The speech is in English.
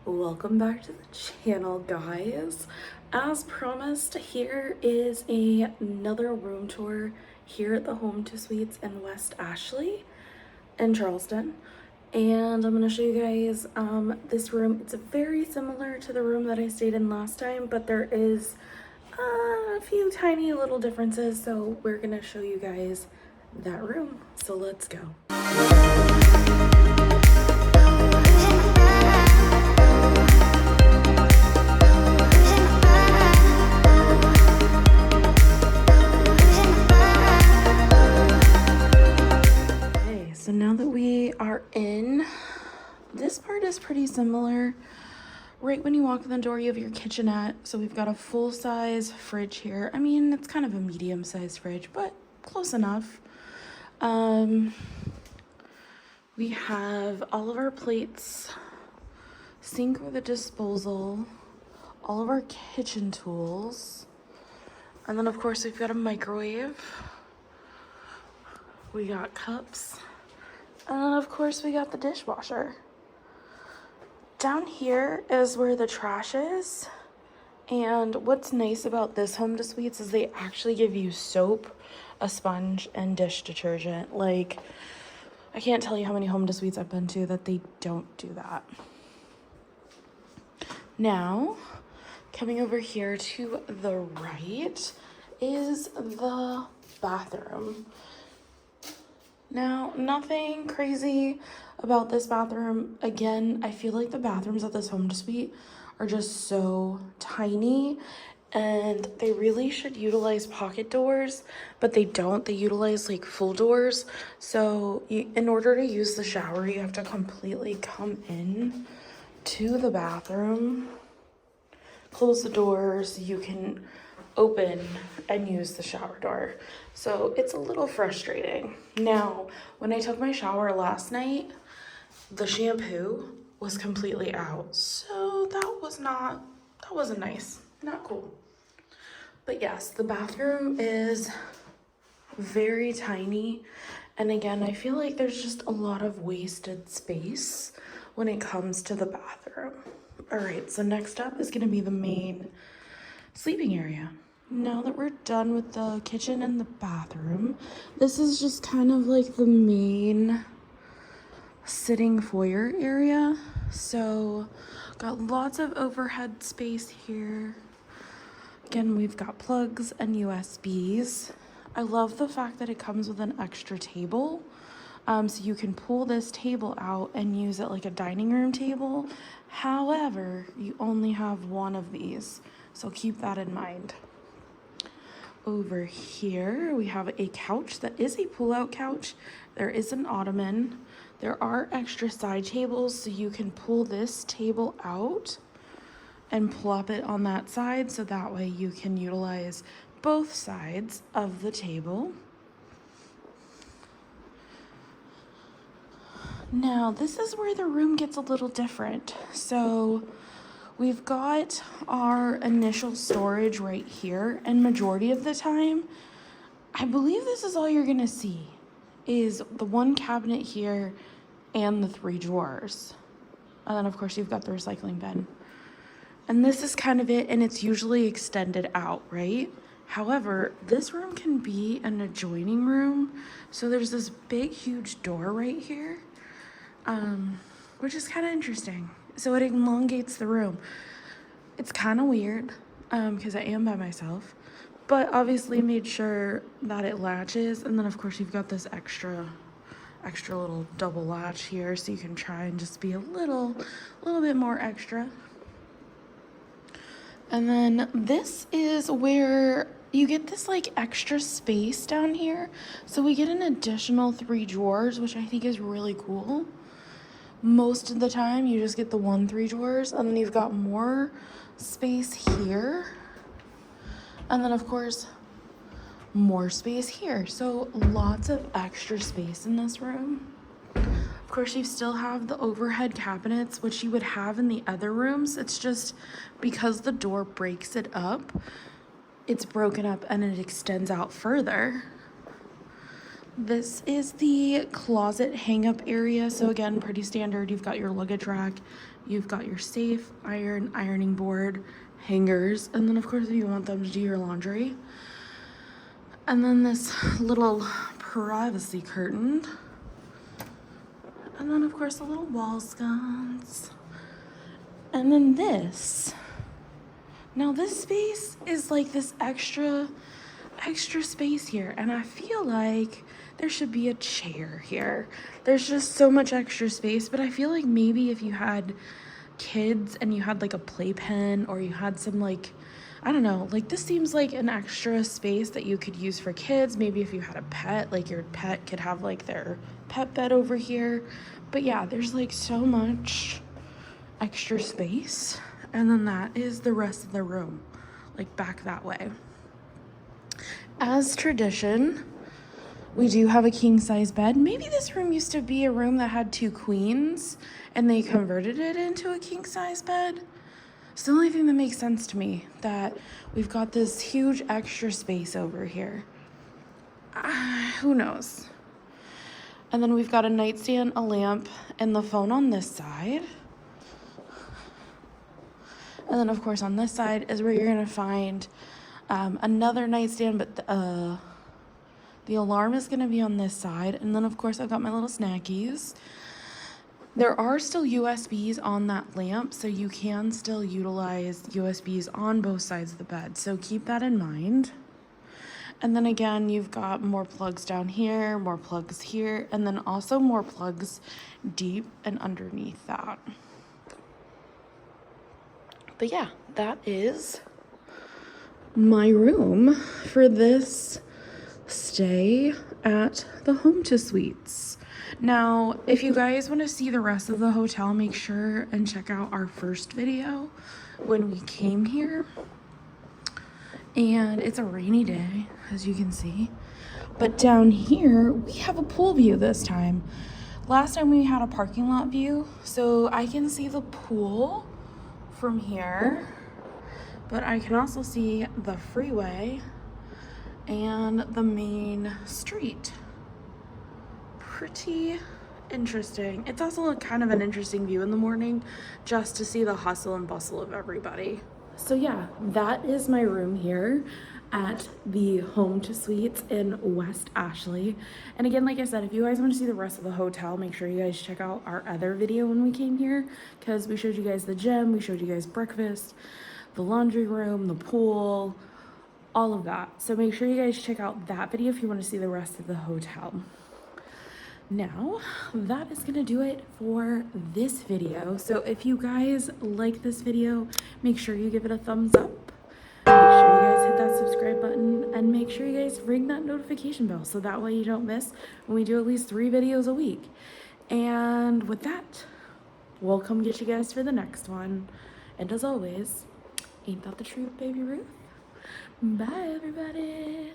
Welcome back to the channel, guys. As promised, here is another room tour here at the Home to Suites in West Ashley in Charleston. And I'm going to show you guys this room. It's very similar to the room that I stayed in last time, but there is a few tiny little differences, so we're going to show you guys that room. So let's go. So now that we are in, this part is pretty similar. Right when you walk in the door, you have your kitchenette. So we've got a full-size fridge here. I mean, it's kind of a medium-sized fridge, but close enough. We have all of our plates, sink with a disposal, all of our kitchen tools, and then of course we've got a microwave. We got cups. And then of course we got the dishwasher. Down here is where the trash is. And what's nice about this Home to Suites is they actually give you soap, a sponge, and dish detergent. Like, I can't tell you how many Home to Suites I've been to that they don't do that. Now, coming over here to the right is the bathroom. Now, nothing crazy about this bathroom. Again, I feel like the bathrooms at this Home to Suite are just so tiny, and they really should utilize pocket doors, but they don't. They utilize like full doors. So in order to use the shower, you have to completely come in to the bathroom, close the doors, so you can open and use the shower door. So it's a little frustrating. Now, when I took my shower last night, the shampoo was completely out. So that wasn't nice, not cool. But yes, the bathroom is very tiny. And again, I feel like there's just a lot of wasted space when it comes to the bathroom. All right, so next up is gonna be the main sleeping area. Now that we're done with the kitchen and the bathroom, this is just kind of like the main sitting foyer area. So got lots of overhead space here. Again, we've got plugs and USBs. I love the fact that it comes with an extra table. So you can pull this table out and use it like a dining room table. However, you only have one of these, so keep that in mind. Over here, we have a couch that is a pull-out couch. There is an ottoman. There are extra side tables, so you can pull this table out and plop it on that side, so that way you can utilize both sides of the table. Now, this is where the room gets a little different. So we've got our initial storage right here, and majority of the time, I believe this is all you're gonna see, is the one cabinet here and the 3 drawers. And then of course you've got the recycling bin. And this is kind of it, and it's usually extended out, right? However, this room can be an adjoining room. So there's this big, huge door right here, which is kind of interesting. So it elongates the room. It's kind of weird because I am by myself, but obviously made sure that it latches. And then of course you've got this extra little double latch here, so you can try and just be a little bit more extra. And then this is where you get this like extra space down here. So we get an additional 3 drawers, which I think is really cool. Most of the time you just get the 3 drawers, and then you've got more space here, and then of course more space here. So lots of extra space in this room. Of course, you still have the overhead cabinets, which you would have in the other rooms. It's just because the door breaks it up, it's broken up and it extends out further. This is the closet hang-up area. So again, pretty standard. You've got your luggage rack, you've got your safe, ironing board, hangers, and then of course if you want them to do your laundry. And then this little privacy curtain. And then of course the little wall sconce. And then this. Now this space is like this extra space here, and I feel like there should be a chair here. There's just so much extra space, but I feel like maybe if you had kids and you had like a playpen, or you had some like, I don't know, like this seems like an extra space that you could use for kids. Maybe if you had a pet, like your pet could have like their pet bed over here. But yeah, there's like so much extra space. And then that is the rest of the room, like back that way. As tradition, we do have a king size bed. Maybe this room used to be a room that had 2 queens and they converted it into a king size bed. It's the only thing that makes sense to me, that we've got this huge extra space over here. Who knows? And then we've got a nightstand, a lamp, and the phone on this side. And then of course on this side is where you're gonna find another nightstand, but the alarm is gonna be on this side. And then of course I've got my little snackies. There are still USBs on that lamp, so you can still utilize USBs on both sides of the bed. So keep that in mind. And then again, you've got more plugs down here, more plugs here, and then also more plugs deep and underneath that. But yeah, that is my room for this stay at the Home to Suites. Now, if you guys want to see the rest of the hotel, make sure and check out our first video when we came here. And it's a rainy day, as you can see. But down here, we have a pool view this time. Last time we had a parking lot view, so I can see the pool from here, but I can also see the freeway and the main street. Pretty interesting. It's also kind of an interesting view in the morning, just to see the hustle and bustle of everybody. So yeah, that is my room here at the Home to Suites in West Ashley. And again, like I said, if you guys want to see the rest of the hotel, make sure you guys check out our other video when we came here, because we showed you guys the gym, we showed you guys breakfast, the laundry room, the pool, all of that. So make sure you guys check out that video if you want to see the rest of the hotel. Now, that is gonna do it for this video. So if you guys like this video, make sure you give it a thumbs up. Make sure you guys hit that subscribe button, and make sure you guys ring that notification bell so that way you don't miss when we do at least 3 videos a week. And with that, we'll come get you guys for the next one. And as always, ain't that the truth, baby Ruth? Bye, everybody.